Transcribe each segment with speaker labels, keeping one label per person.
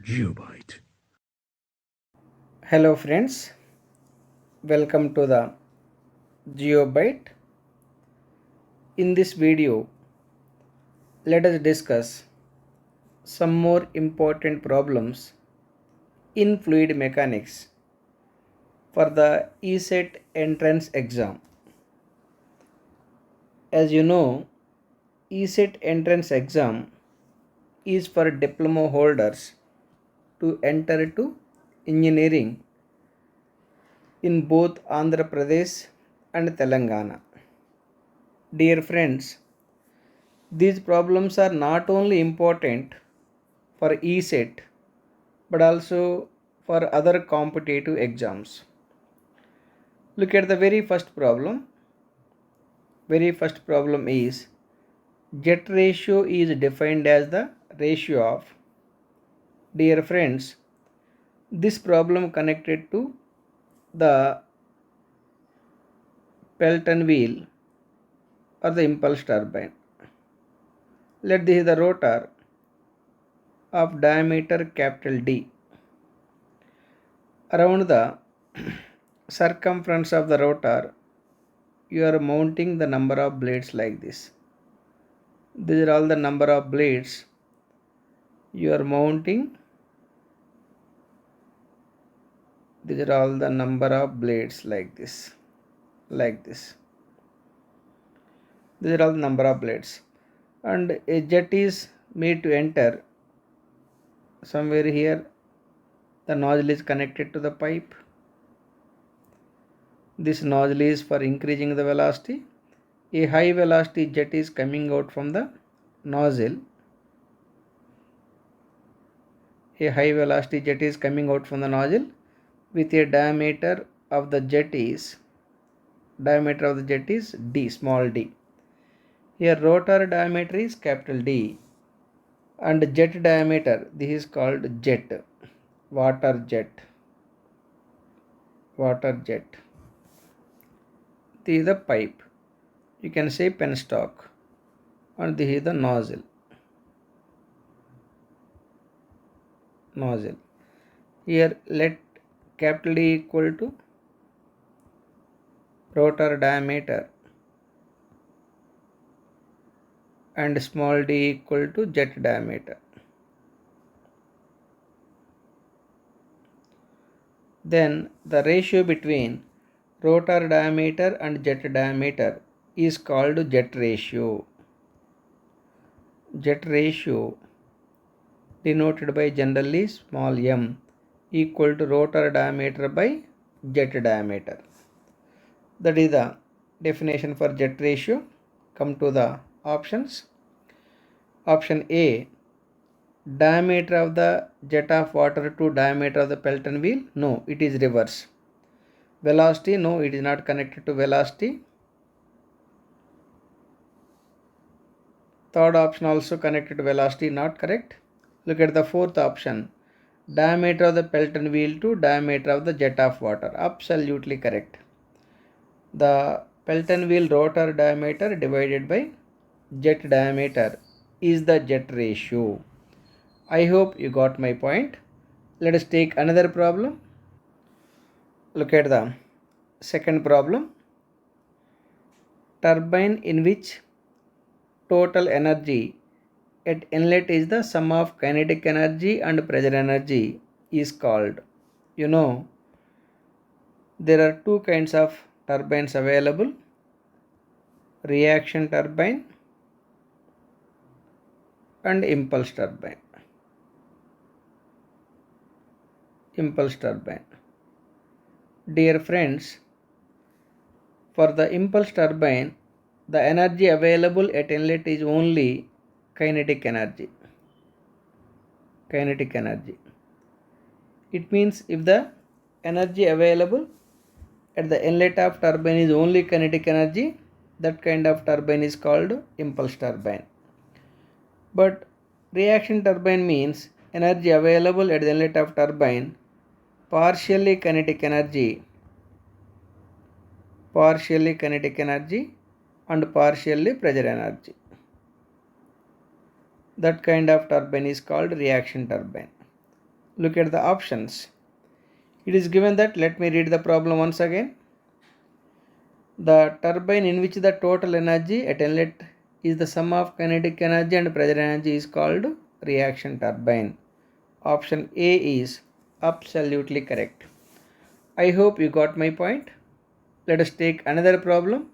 Speaker 1: Geobyte.
Speaker 2: Hello friends, welcome to the GeoByte. In this video, let us discuss some more important problems in fluid mechanics for the ESET entrance exam. As you know, ESET entrance exam is for diploma holders to enter to engineering in both Andhra Pradesh and Telangana. Dear friends, these problems are not only important for ESET but also for other competitive exams. Look at the very first problem. Very first problem is jet ratio is defined as the ratio of. Dear friends, this problem connected to the Pelton wheel or the impulse turbine. Let this is the rotor of diameter capital D. Around the circumference of the rotor, you are mounting the number of blades like this. These are all the number of blades you are mounting. These are all the number of blades like this. Like this. These are all the number of blades. And a jet is made to enter somewhere here. The nozzle is connected to the pipe. This nozzle is for increasing the velocity. A high velocity jet is coming out from the nozzle. A high velocity jet is coming out from the nozzle with a diameter of the jet is D, small d. Here rotor diameter is capital D and jet diameter, this is called jet, water jet. This is the pipe. You can say penstock, and this is the nozzle. Here let capital D equal to rotor diameter and small d equal to jet diameter. Then the ratio between rotor diameter and jet diameter is called jet ratio. Jet ratio denoted by generally small m equal to rotor diameter by jet diameter. That is the definition for jet ratio. Come to the options. Option A, diameter of the jet of water to diameter of the Pelton wheel. No, it is reverse. Velocity, no, it is not connected to velocity. Third option also connected to velocity, not correct. Look at the fourth option. Diameter of the Pelton wheel to diameter of the jet of water. Absolutely correct. The Pelton wheel rotor diameter divided by jet diameter is the jet ratio. I hope you got my point. Let us take another problem. Look at the second problem. Turbine in which total energy at inlet is the sum of kinetic energy and pressure energy is called. You know, there are two kinds of turbines available: reaction turbine and impulse turbine. Dear friends, for the impulse turbine, the energy available at inlet is only kinetic energy. It means if the energy available at the inlet of turbine is only kinetic energy, that kind of turbine is called impulse turbine. But reaction turbine means energy available at the inlet of turbine partially kinetic energy and partially pressure energy. That kind of turbine is called reaction turbine. Look at the options. It is given that, let me read the problem once again. The turbine in which the total energy at inlet is the sum of kinetic energy and pressure energy is called reaction turbine. Option A is absolutely correct. I hope you got my point. Let us take another problem.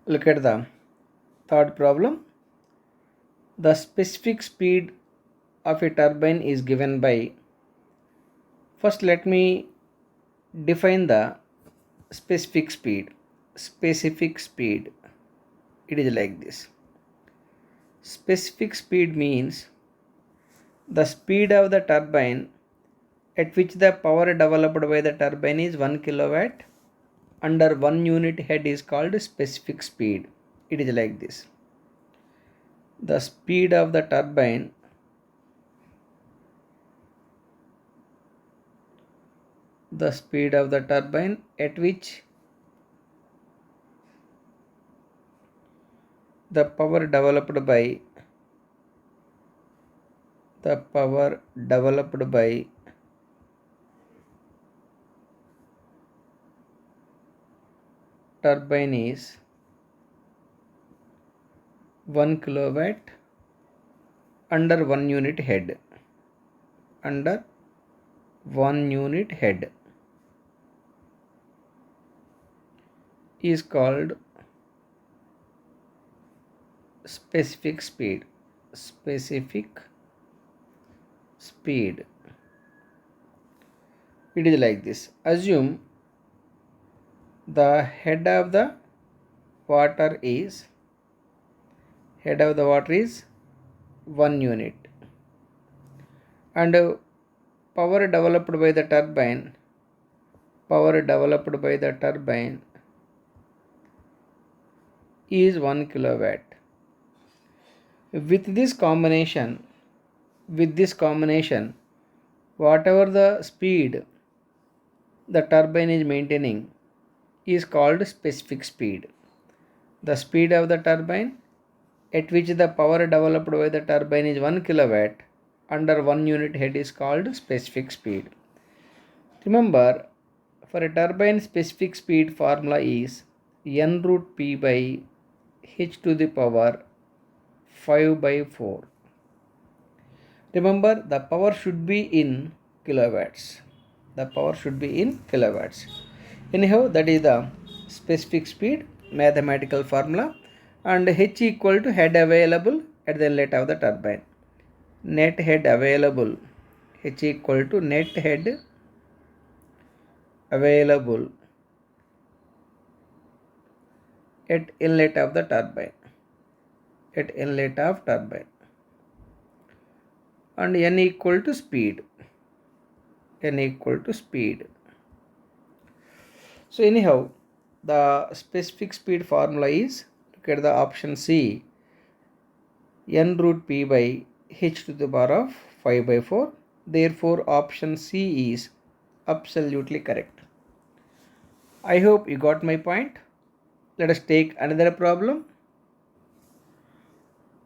Speaker 2: Look at the third problem. The specific speed of a turbine is given by, first let me define the specific speed. Specific speed, it is like this. Specific speed means the speed of the turbine at which the power developed by the turbine is 1 kilowatt under 1 unit head is called specific speed. It is like this. The speed of the turbine at which the power developed by turbine is 1 kilowatt under 1 unit head. Under 1 unit head is called specific speed. Specific speed. It is like this. Assume the head of the water is 1 unit and power developed by the turbine is 1 kilowatt. With this combination, whatever the speed the turbine is maintaining is called specific speed. The speed of the turbine at which the power developed by the turbine is 1 kilowatt under 1 unit head is called specific speed. Remember, for a turbine, specific speed formula is n root P by h to the power 5 by 4. Remember, the power should be in kilowatts. Anyhow, that is the specific speed mathematical formula, and h equal to head available at the inlet of the turbine. Net head available, h equal to net head available at inlet of the turbine. And n equal to speed. So anyhow, the specific speed formula is, look at the option C, n root P by h to the power of 5 by 4. Therefore, option C is absolutely correct. I hope you got my point. Let us take another problem.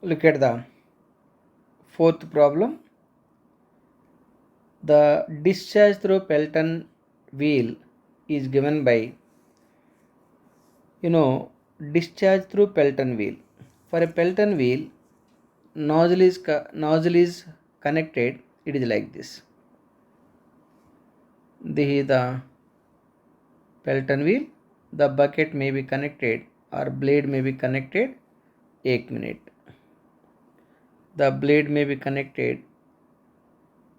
Speaker 2: Look at the fourth problem. The discharge through Pelton wheel is given by, discharge through Pelton wheel. For a Pelton wheel, nozzle is connected. It is like this. This is the Pelton wheel. The bucket may be connected or blade may be connected. 1 minute. The blade may be connected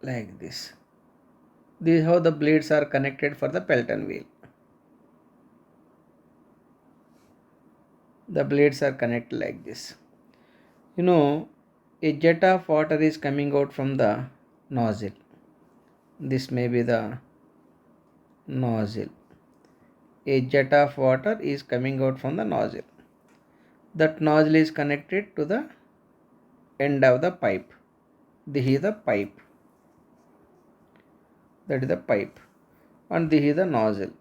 Speaker 2: like this. This is how the blades are connected for the Pelton wheel. The blades are connected like this. A jet of water is coming out from the nozzle. This may be the nozzle. A jet of water is coming out from the nozzle. That nozzle is connected to the end of the pipe. This is the pipe. That is the pipe. And this is the nozzle.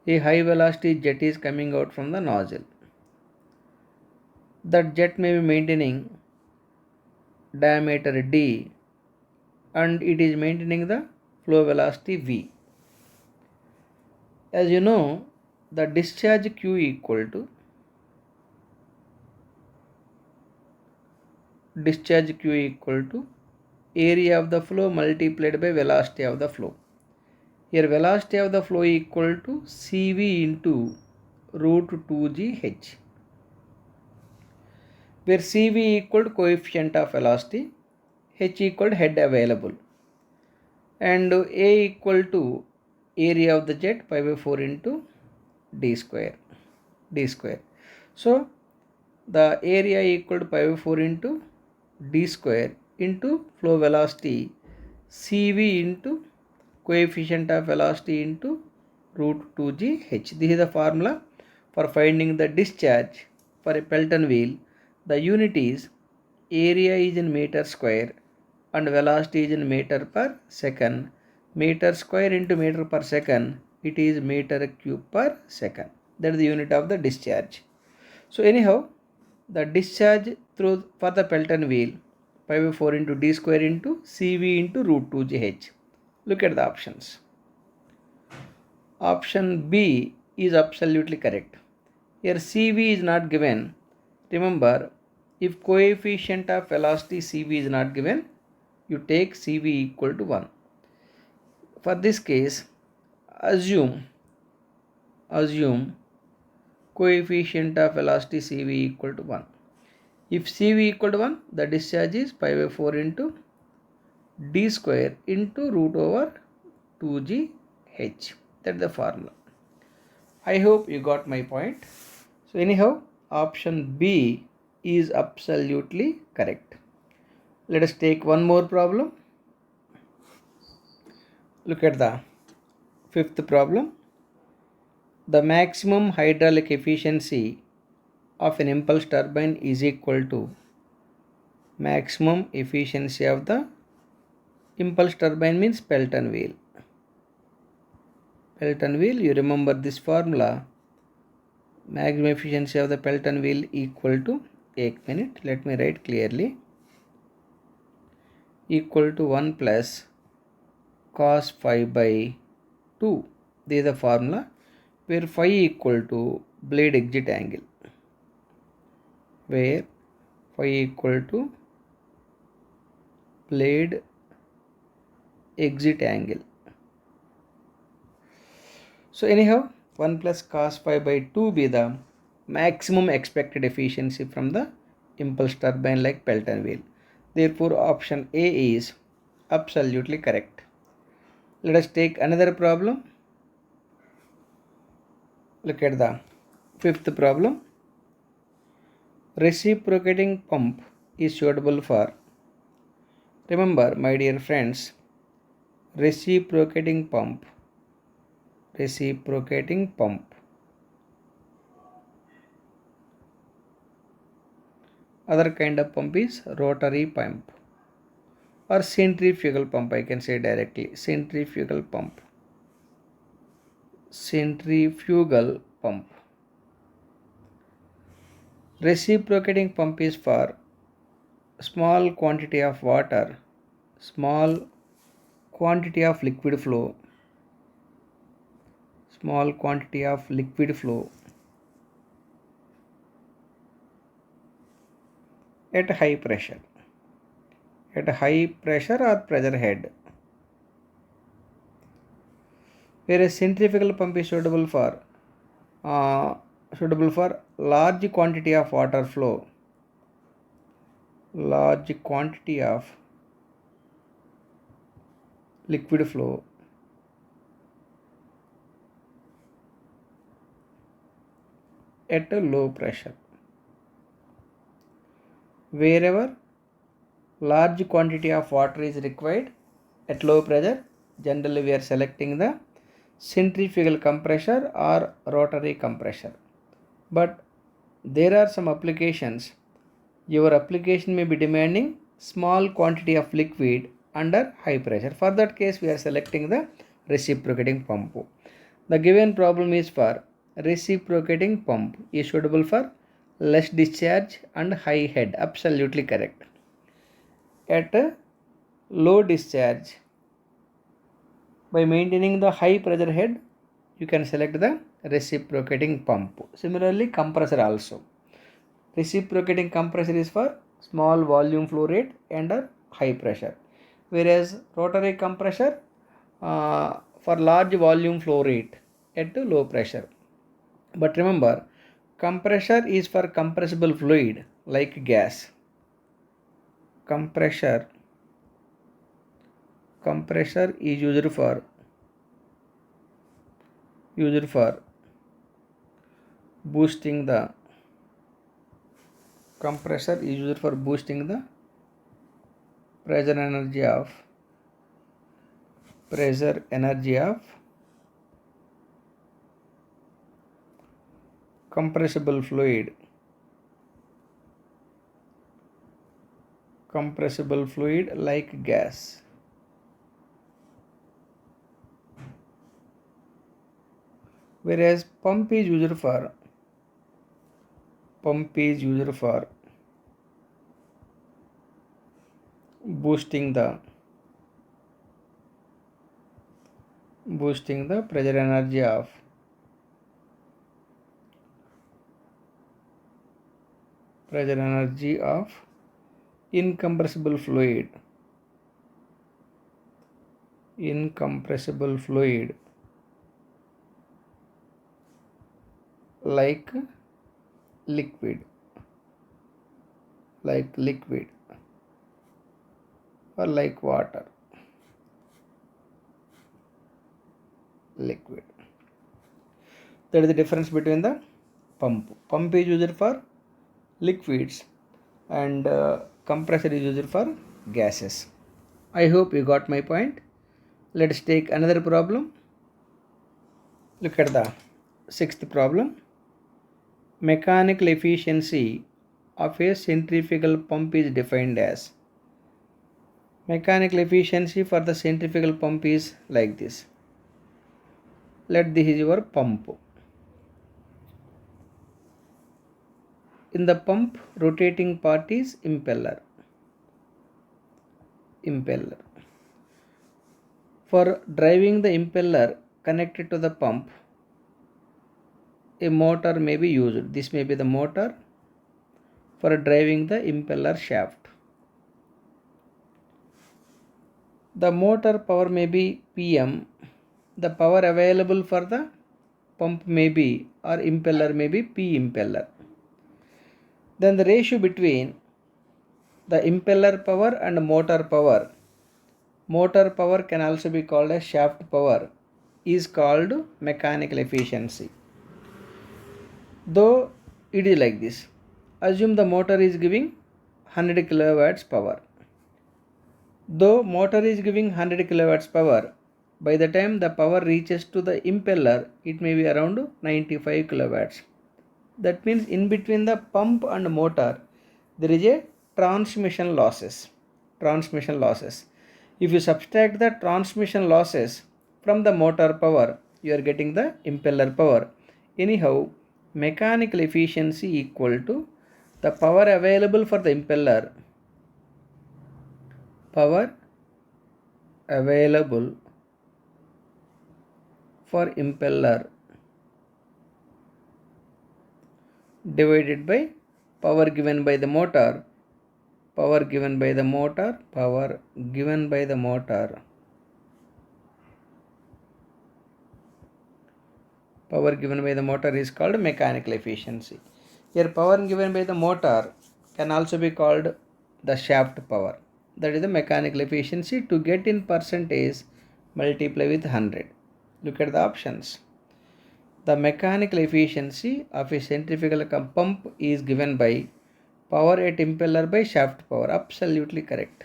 Speaker 2: A high velocity jet is coming out from the nozzle. that jet may be maintaining diameter d and it is maintaining the flow velocity v. As you know, the discharge q equal to area of the flow multiplied by velocity of the flow. Here velocity of the flow equal to Cv into root 2gh, where Cv equal to coefficient of velocity, h equal to head available, and A equal to area of the jet pi by 4 into d square. So the area equal to pi by 4 into d square into flow velocity Cv into coefficient of velocity into root 2gh. This is the formula for finding the discharge for a Pelton wheel. The unit is area is in meter square and velocity is in meter per second. Meter square into meter per second, it is meter cube per second. That is the unit of the discharge. So anyhow, the discharge through for the Pelton wheel pi by 4 into d square into Cv into root 2gh. Look at the options. Option B is absolutely correct. Here Cv is not given. Remember, if coefficient of velocity Cv is not given, you take Cv equal to 1. For this case, assume coefficient of velocity Cv equal to 1. If Cv equal to 1, the discharge is pi by 4 into d square into root over 2gh. That's the formula. I hope you got my point. So anyhow, option B is absolutely correct. Let us take one more problem. Look at the fifth problem. The maximum hydraulic efficiency of an impulse turbine is equal to maximum efficiency of the impulse turbine means Pelton wheel. You remember this formula. Maximum efficiency of the Pelton wheel equal to, एक minute, let me write clearly, equal to 1 plus cos phi by 2. This is the formula where phi equal to blade exit angle. Where phi equal to blade exit angle. So anyhow, 1 plus cos phi by 2 be the maximum expected efficiency from the impulse turbine like Pelton wheel. Therefore, option A is absolutely correct. Let us take another problem. Look at the fifth problem. Reciprocating pump is suitable for, remember my dear friends, reciprocating pump. Other kind of pump is rotary pump or centrifugal pump, I can say directly. Centrifugal pump. Reciprocating pump is for small quantity of water, small quantity of liquid flow, at high pressure or pressure head. Whereas centrifugal pump is suitable for large quantity of water flow, large quantity of liquid flow at a low pressure. Wherever large quantity of water is required at low pressure, generally we are selecting the centrifugal compressor or rotary compressor. But there are some applications, your application may be demanding small quantity of liquid under high pressure. For that case, we are selecting the reciprocating pump. The given problem is for reciprocating pump is suitable for less discharge and high head. Absolutely correct. At low discharge, by maintaining the high pressure head, you can select the reciprocating pump. Similarly, compressor also. Reciprocating compressor is for small volume flow rate and high pressure, whereas rotary compressor for large volume flow rate at low pressure. But remember, compressor is for compressible fluid like gas. Compressor is used for boosting the pressure energy of compressible fluid like gas. Whereas pump is used for boosting the pressure energy of incompressible fluid like liquid or like water. Liquid. That is the difference between the pump. Pump is used for liquids and compressor is used for gases. I hope you got my point. Let's take another problem. Look at the sixth problem. Mechanical efficiency of a centrifugal pump is defined as. Mechanical efficiency for the centrifugal pump is like this. Let this is your pump. In the pump, rotating part is impeller. For driving the impeller connected to the pump, a motor may be used. This may be the motor for driving the impeller shaft. The motor power may be PM. The power available for the pump may be, or impeller may be, P impeller. Then the ratio between the impeller power and motor power can also be called as shaft power, is called mechanical efficiency. Though it is like this. Assume the motor is giving 100 kilowatts power. Though motor is giving 100 kilowatts power, by the time the power reaches to the impeller, it may be around 95 kilowatts. That means in between the pump and motor, there is a transmission losses. If you subtract the transmission losses from the motor power, you are getting the impeller power. Anyhow, mechanical efficiency equal to the power available for the impeller, divided by power given by the motor, is called mechanical efficiency. Here power given by the motor can also be called the shaft power. That is the mechanical efficiency. To get in percentage, multiply with 100. Look at the options. The mechanical efficiency of a centrifugal pump is given by power at impeller by shaft power. Absolutely correct.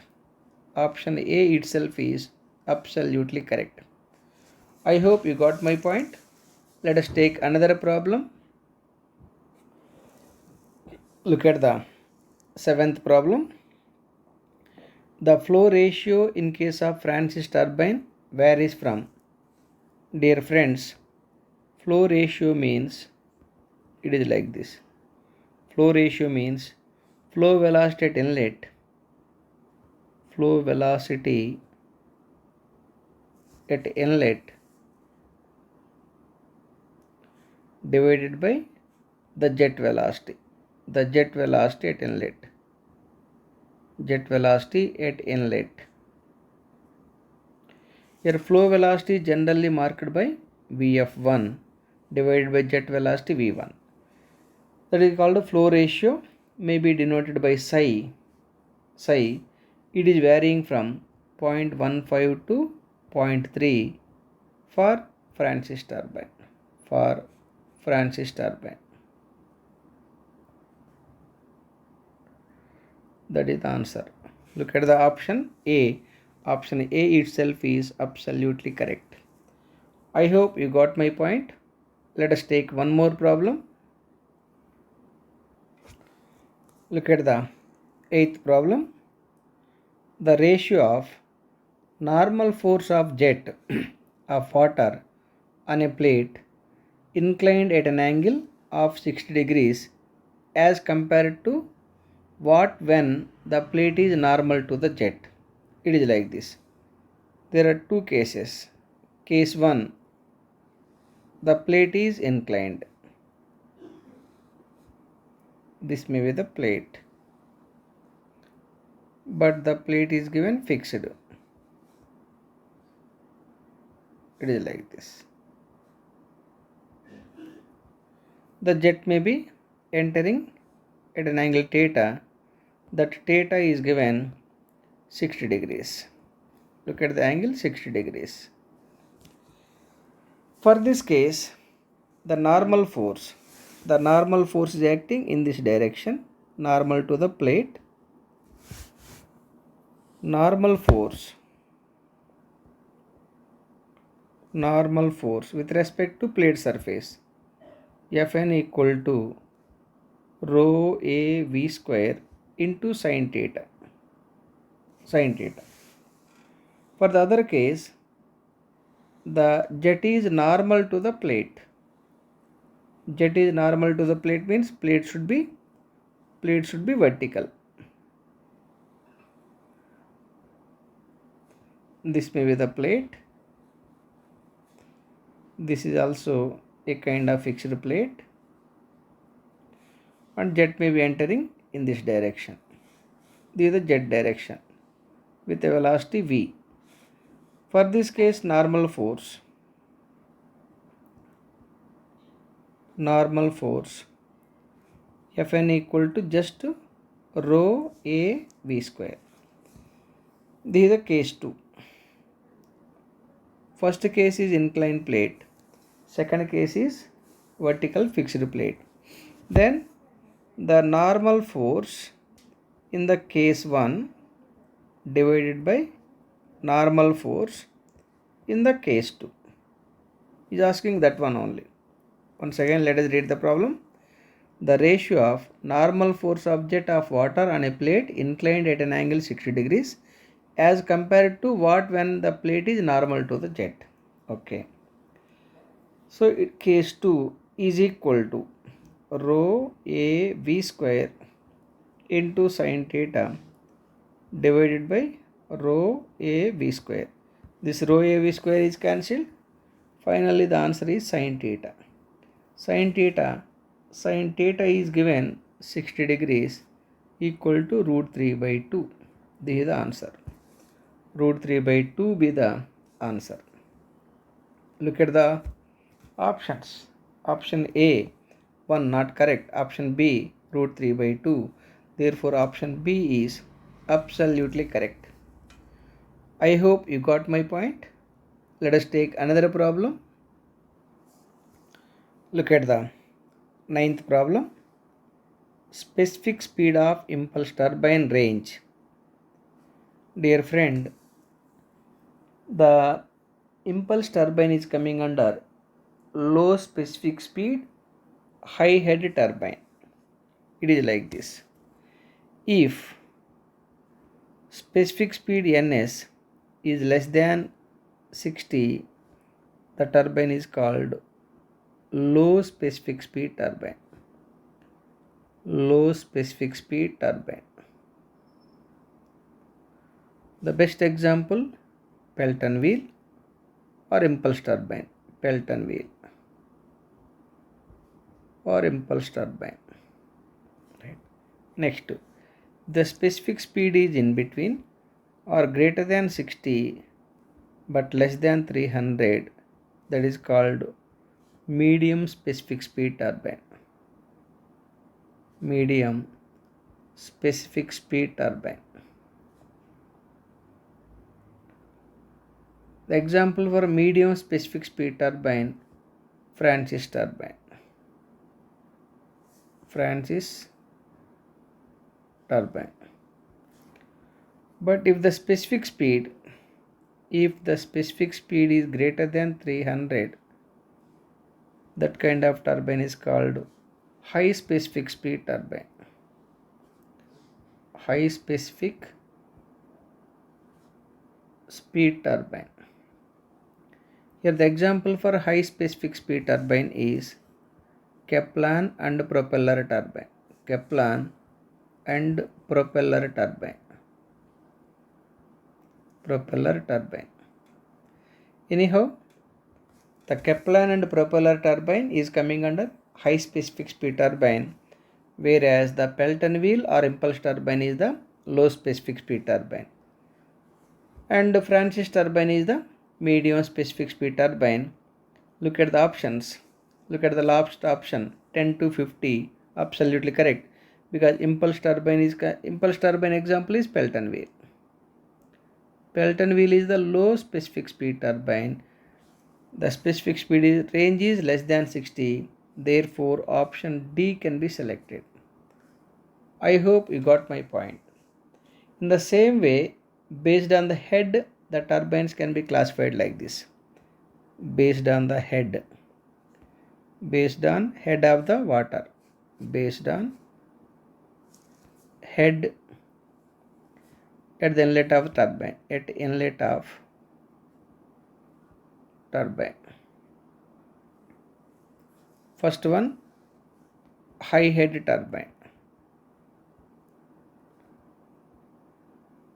Speaker 2: Option A itself is absolutely correct. I hope you got my point. Let us take another problem. Look at the seventh problem. The flow ratio in case of Francis turbine varies from. Dear friends, flow ratio means it is like this. Flow ratio means flow velocity at inlet, flow velocity at inlet divided by the jet velocity. The jet velocity at inlet. Jet velocity at inlet. Here flow velocity is generally marked by Vf1 divided by jet velocity V1. That is called a flow ratio, may be denoted by psi. Psi, it is varying from 0.15 to 0.3 for Francis turbine. For Francis turbine. That is the answer. Look at the option A. Option A itself is absolutely correct. I hope you got my point. Let us take one more problem. Look at the 8th problem. The ratio of normal force of jet of water on a plate inclined at an angle of 60 degrees as compared to what when the plate is normal to the jet. It is like this. There are two cases. Case 1, the plate is inclined. This may be the plate, but the plate is given fixed. It is like this. The jet may be entering at an angle theta. That theta is given 60 degrees. Look at the angle 60 degrees. For this case, the normal force is acting in this direction, normal to the plate. Normal force with respect to plate surface, Fn equal to rho a v square into sin theta. For the other case, the jet is normal to the plate. Jet is normal to the plate means plate should be vertical. This may be the plate. This is also a kind of fixed plate, and jet may be entering in this direction. This is the jet direction with a velocity v. For this case, normal force Fn equal to just rho a v square. This is the case 2. First case is inclined plate. Second case is vertical fixed plate. Then the normal force in the case 1 divided by normal force in the case 2 is asking that one only. Once again, let us read the problem. The ratio of normal force of jet of water on a plate inclined at an angle 60 degrees as compared to what when the plate is normal to the jet. Okay. So case 2 is equal to rho a v square into sin theta divided by rho a v square. This rho a v square is cancelled. Finally, the answer is sin theta. Sin theta is given 60 degrees equal to root 3 by 2. This is the answer. Root 3 by 2 be the answer. Look at the options. Option A, 1 not correct. Option B, root 3 by 2. Therefore, option B is absolutely correct. I hope you got my point. Let us take another problem. Look at the 9th problem. Specific speed of impulse turbine range. Dear friend, the impulse turbine is coming under low specific speed, high head turbine. It is like this. If specific speed ns is less than 60, the turbine is called low specific speed turbine. low specific speed turbine. The best example, Pelton wheel or impulse turbine. Pelton wheel or impulse turbine. Right. Next, the specific speed is in between or greater than 60 but less than 300, that is called medium specific speed turbine. Medium specific speed turbine. The example for medium specific speed turbine, Francis turbine. Francis turbine. But if the specific speed is greater than 300, that kind of turbine is called high specific speed turbine. High specific speed turbine. Here the example for high specific speed turbine is Kaplan and propeller turbine. Kaplan and propeller turbine. Propeller turbine. Anyhow, the Kaplan and propeller turbine is coming under high specific speed turbine, whereas the Pelton wheel or impulse turbine is the low specific speed turbine. And Francis turbine is the medium specific speed turbine. Look at the options. Look at the last option, 10 to 50, absolutely correct, because impulse turbine example is Pelton wheel. Pelton wheel is the low specific speed turbine. The specific speed range is less than 60. Therefore, option D can be selected. I hope you got my point. In the same way, based on the head, the turbines can be classified like this. Based on the head. Based on head of the water. Based on head at the inlet of turbine. At inlet of turbine. First one, high head turbine.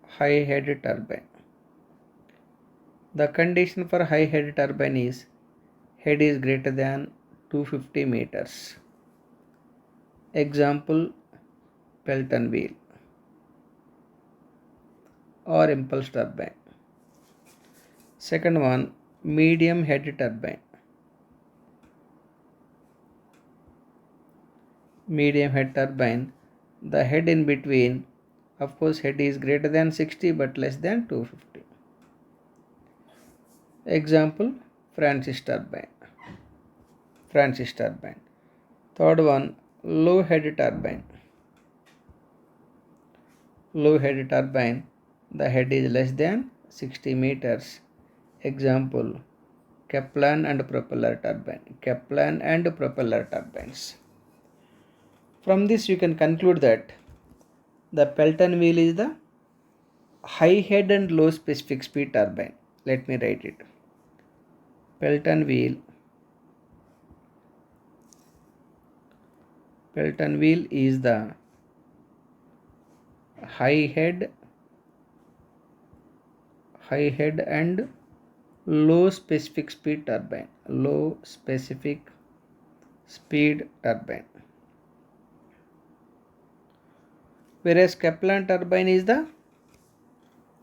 Speaker 2: High head turbine. The condition for high head turbine is head is greater than 250 meters. Example, Pelton wheel or impulse turbine. Second one, medium head turbine. Medium head turbine, the head in between, of course head is greater than 60 but less than 250. Example, Francis turbine. Francis turbine. Third one, low head turbine. Low head turbine, the head is less than 60 meters. Example, Kaplan and propeller turbine. Kaplan and propeller turbines. From this you can conclude that the Pelton wheel is the high head and low specific speed turbine. Let me write it. Pelton wheel is the high head and low specific speed turbine. Low specific speed turbine. Whereas Kaplan turbine is the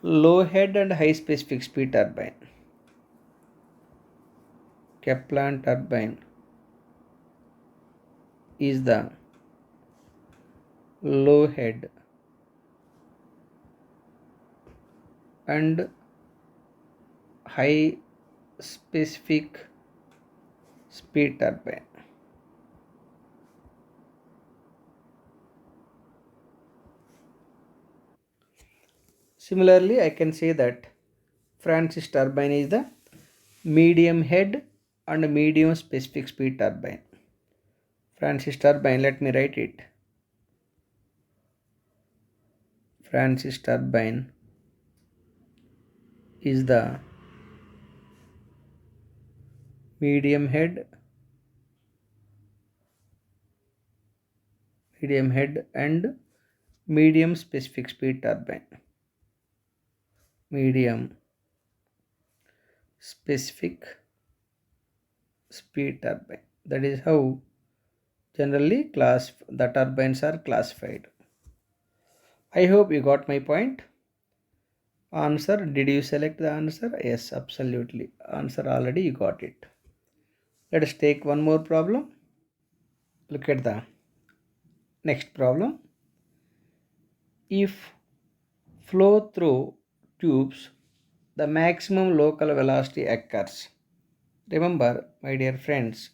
Speaker 2: low head and high specific speed turbine. Kaplan turbine is the low head and high specific speed turbine. Similarly, I can say that Francis turbine is the medium head and medium specific speed turbine. Francis turbine, let me write it. Francis turbine is the medium head medium head and medium specific speed turbine. Medium specific speed turbine. That is how generally the turbines are classified. I hope you got my point. Answer, did you select the answer? Yes, absolutely. Answer already you got it. Let us take one more problem. Look at the next problem. If flow through tubes, the maximum local velocity occurs. Remember, my dear friends,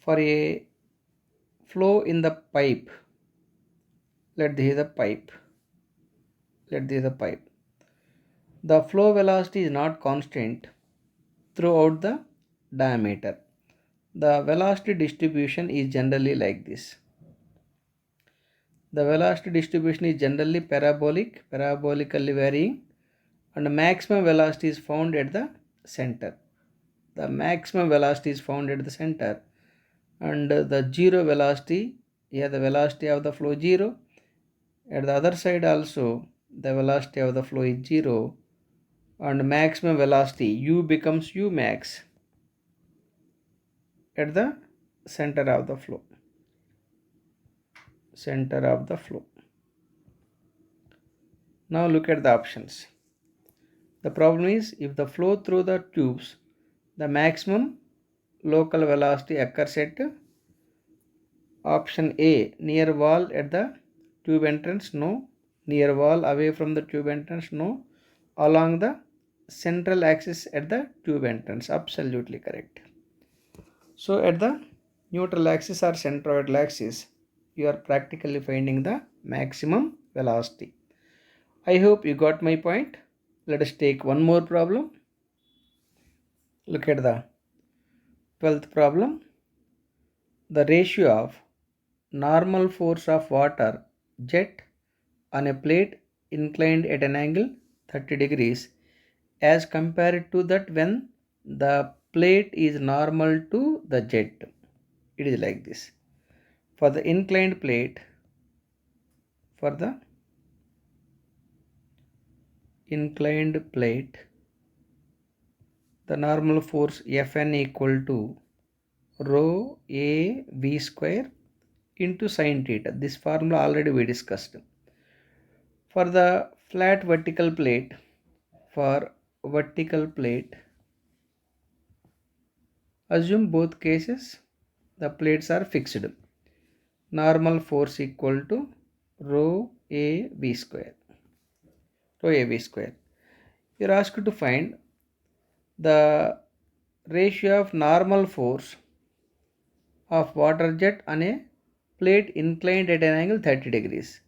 Speaker 2: for a flow in the pipe, let this is the pipe. Let this is the pipe. The flow velocity is not constant throughout the diameter. The velocity distribution is generally like this. The velocity distribution is generally parabolically varying, and the maximum velocity is found at the center. The maximum velocity is found at the center, and the zero velocity, here the velocity of the flow 0. At the other side also, the velocity of the flow is 0, and maximum velocity u becomes u max at the center of the flow. Center of the flow. Now look at the options. The problem is, if the flow through the tubes, the maximum local velocity occurs at option A, near wall at the tube entrance, no. Near wall away from the tube entrance, no. Along the central axis at the tube entrance, absolutely correct. So at the neutral axis or centroidal axis, you are practically finding the maximum velocity. I hope you got my point. Let us take one more problem. Look at the 12th problem. The ratio of normal force of water jet on a plate inclined at an angle 30 degrees as compared to that when the plate is normal to the jet. It is like this. For the inclined plate, the normal force Fn equal to rho a v square into sine theta. This formula already we discussed. For the flat vertical plate, assume both cases the plates are fixed. Normal force equal to rho a v square. You are asked to find the ratio of normal force of water jet on a plate inclined at an angle 30 degrees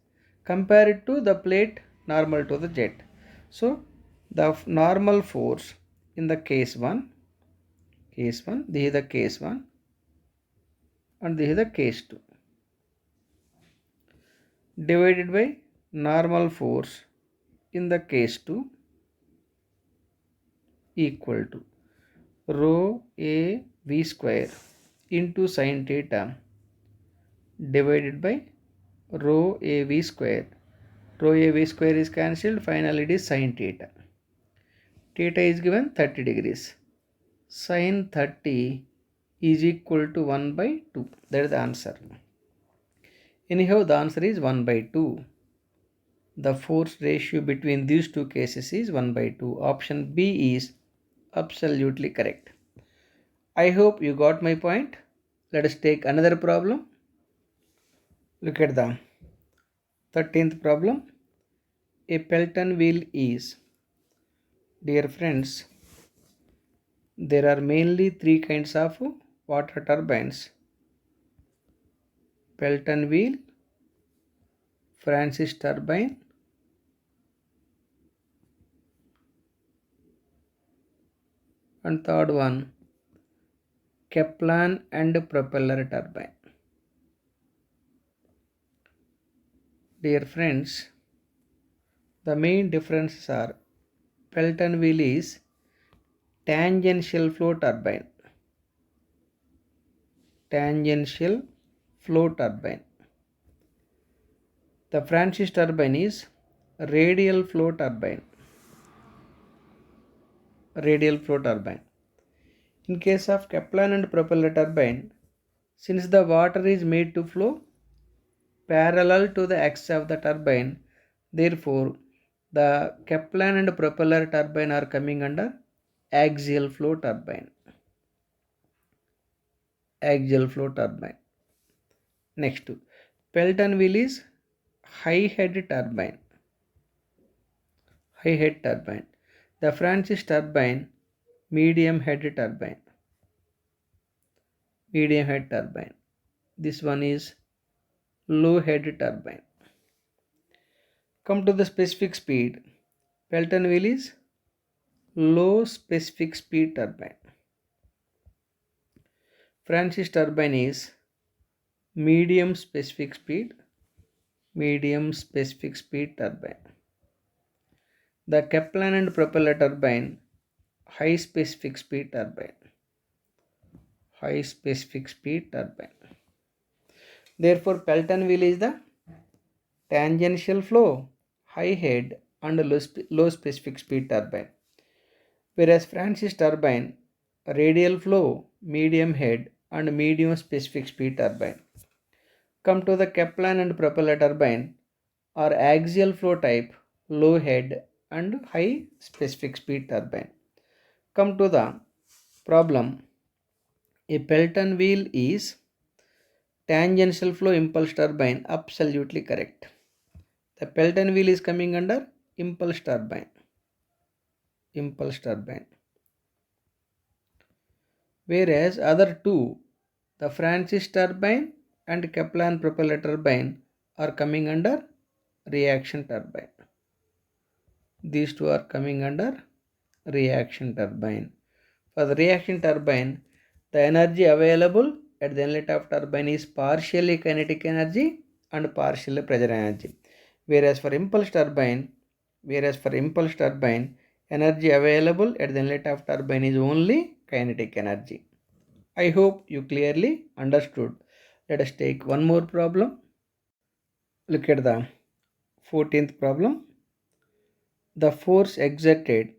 Speaker 2: compared to the plate normal to the jet. So the normal force in the case 1, this is the case 1 and this is the case 2, divided by normal force in the case 2 equal to rho a v square into sine theta divided by rho a v square. Rho a v square is cancelled, finally it is sine theta. Theta is given 30 degrees. Sine 30 is equal to 1 by 2. That is the answer. Anyhow, the answer is 1 by 2. The force ratio between these two cases is 1 by 2. Option B is absolutely correct. I hope you got my point. Let us take another problem. Look at the 13th problem. A Pelton wheel is, dear friends, there are mainly three kinds of water turbines: Pelton wheel, Francis turbine, and third one, Kaplan and propeller turbine. Dear friends, the main differences are Pelton wheel is tangential flow turbine. Tangential flow turbine. The Francis turbine is radial flow turbine. Radial flow turbine. In case of Kaplan and propeller turbine, since the water is made to flow parallel to the axis of the turbine, therefore the Kaplan and propeller turbine are coming under axial flow turbine. Axial flow turbine. Next, Pelton wheel is high head turbine. High head turbine. The Francis turbine, medium head turbine. Medium head turbine. This one is low head turbine. Come to the specific speed. Pelton wheel is low specific speed turbine. Francis turbine is medium specific speed. Medium specific speed turbine. The Kaplan and propeller turbine, high specific speed turbine. High specific speed turbine. Therefore, Pelton wheel is the tangential flow, high head and low specific speed turbine. Whereas Francis turbine, radial flow, medium head and medium specific speed turbine. Come to the Kaplan and propeller turbine are axial flow type, low head and high specific speed turbine. Come to the problem. A Pelton wheel is tangential flow impulse turbine. Absolutely correct. The Pelton wheel is coming under impulse turbine. Impulse turbine. Whereas other two, the Francis turbine and Kaplan propeller turbine are coming under reaction turbine. These two are coming under reaction turbine. For the reaction turbine, the energy available at the inlet of turbine is partially kinetic energy and partially pressure energy. Whereas for impulse turbine, energy available at the inlet of turbine is only kinetic energy. I hope you clearly understood. Let us take one more problem. Look at the 14th problem. The force exerted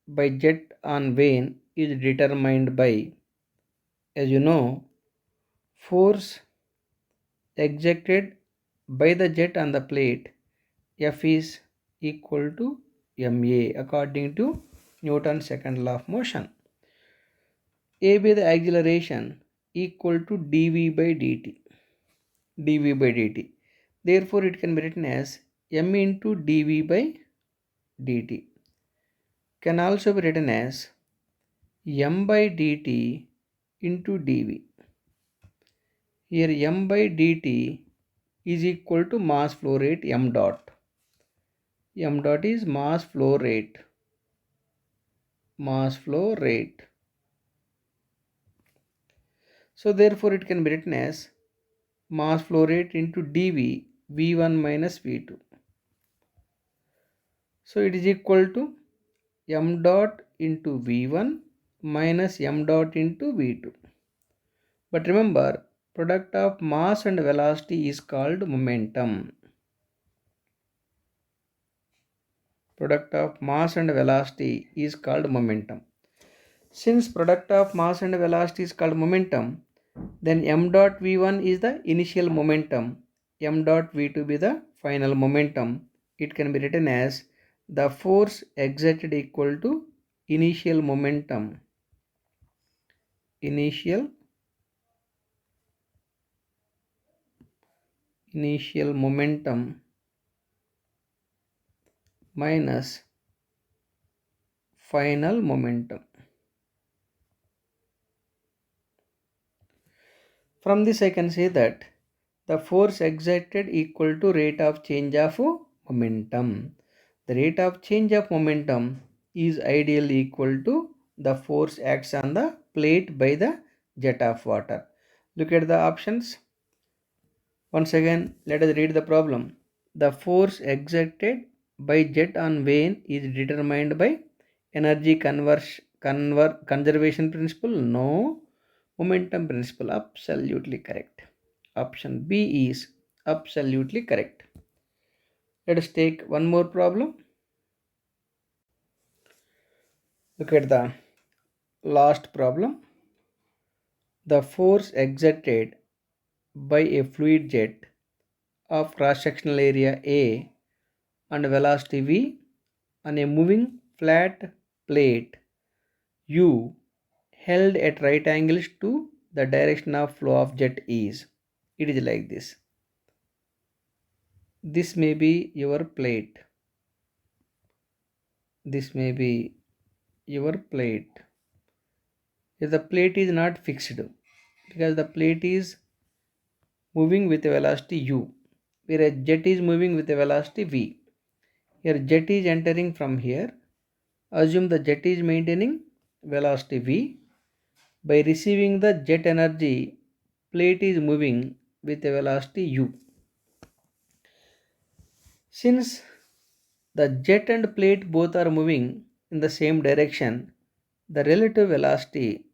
Speaker 2: by jet on vane is determined by, as you know, force exerted by the jet on the plate F is equal to ma according to Newton's second law of motion. A by the acceleration equal to dv by dt. dv by dt. Therefore, it can be written as m into dv by dt. Can also be written as m by dt into dv. Here m by dt is equal to mass flow rate m dot. M dot is mass flow rate. Mass flow rate. So therefore it can be written as mass flow rate into dv v1 minus v2. So it is equal to m dot into v1 minus m dot into v2. But remember, product of mass and velocity is called momentum. Product of mass and velocity is called momentum. Since product of mass and velocity is called momentum, then m dot v1 is the initial momentum, m dot v2 be the final momentum. It can be written as the force exerted equal to initial momentum. Initial momentum minus final momentum. From this I can say that the force exerted equal to rate of change of momentum. The rate of change of momentum is ideally equal to the force acts on the plate by the jet of water. Look at the options. Once again, let us read the problem. The force exerted by jet on vane is determined by energy conservation principle? No. Momentum principle? Absolutely correct. Option B is absolutely correct. Let us take one more problem. Look at the last problem. The force exerted by a fluid jet of cross-sectional area A and velocity v on a moving flat plate U held at right angles to the direction of flow of jet is. It is like this. This may be your plate. This may be your plate. If the plate is not fixed, because the plate is moving with a velocity u, whereas jet is moving with a velocity v. Here jet is entering from here. Assume the jet is maintaining velocity v. By receiving the jet energy, plate is moving with a velocity u. Since the jet and plate both are moving in the same direction, the relative velocity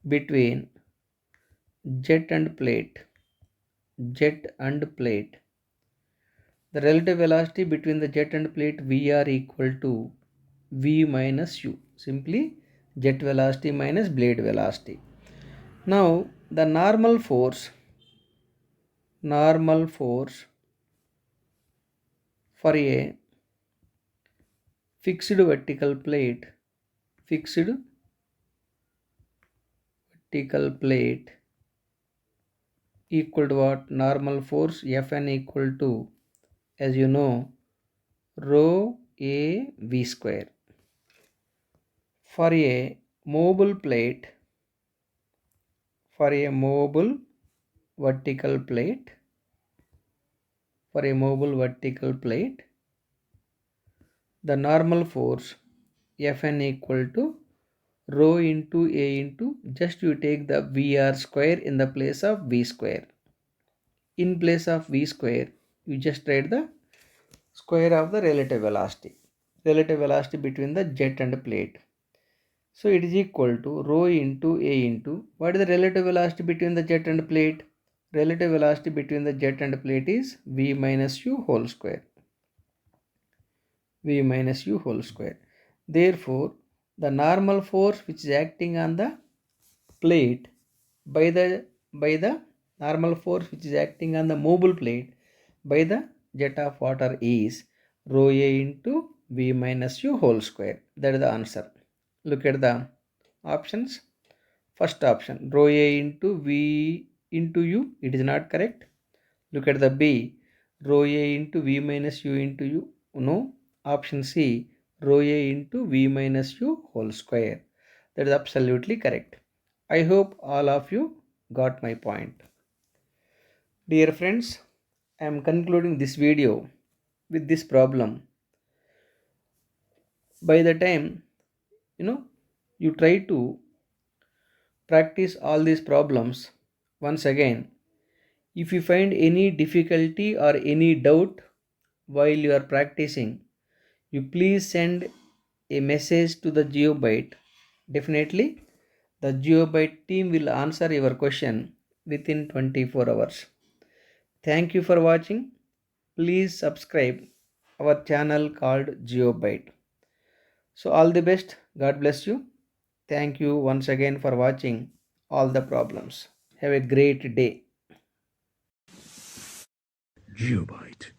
Speaker 2: between jet and plate, the relative velocity between the jet and plate Vr equal to V minus U. Simply jet velocity minus blade velocity. Now the normal force for a fixed vertical plate equal to what? Normal force Fn equal to, as you know, rho a v square. For a mobile plate, vertical plate, the normal force Fn equal to rho into a into, just you take the Vr square in the place of v square. In place of v square, you just write the square of the relative velocity between the jet and plate. So it is equal to rho into a into, what is the relative velocity between the jet and plate? Relative velocity between the jet and plate is v minus u whole square. Therefore, the normal force which is acting on the plate by the normal force which is acting on the mobile plate by the jet of water is rho a into v minus u whole square. That is the answer. Look at the options. First option, rho a into v into u, it is not correct. Look at the B, rho a into v minus u into u. No. Option C, rho a into v minus u whole square. That is absolutely correct. I hope all of you got my point. Dear friends, I am concluding this video with this problem. By the time you try to practice all these problems once again, if you find any difficulty or any doubt while you are practicing, you please send a message to the GeoByte. Definitely, the GeoByte team will answer your question within 24 hours. Thank you for watching. Please subscribe our channel called GeoByte. So all the best. God bless you. Thank you once again for watching all the problems. Have a great day.
Speaker 1: GeoByte.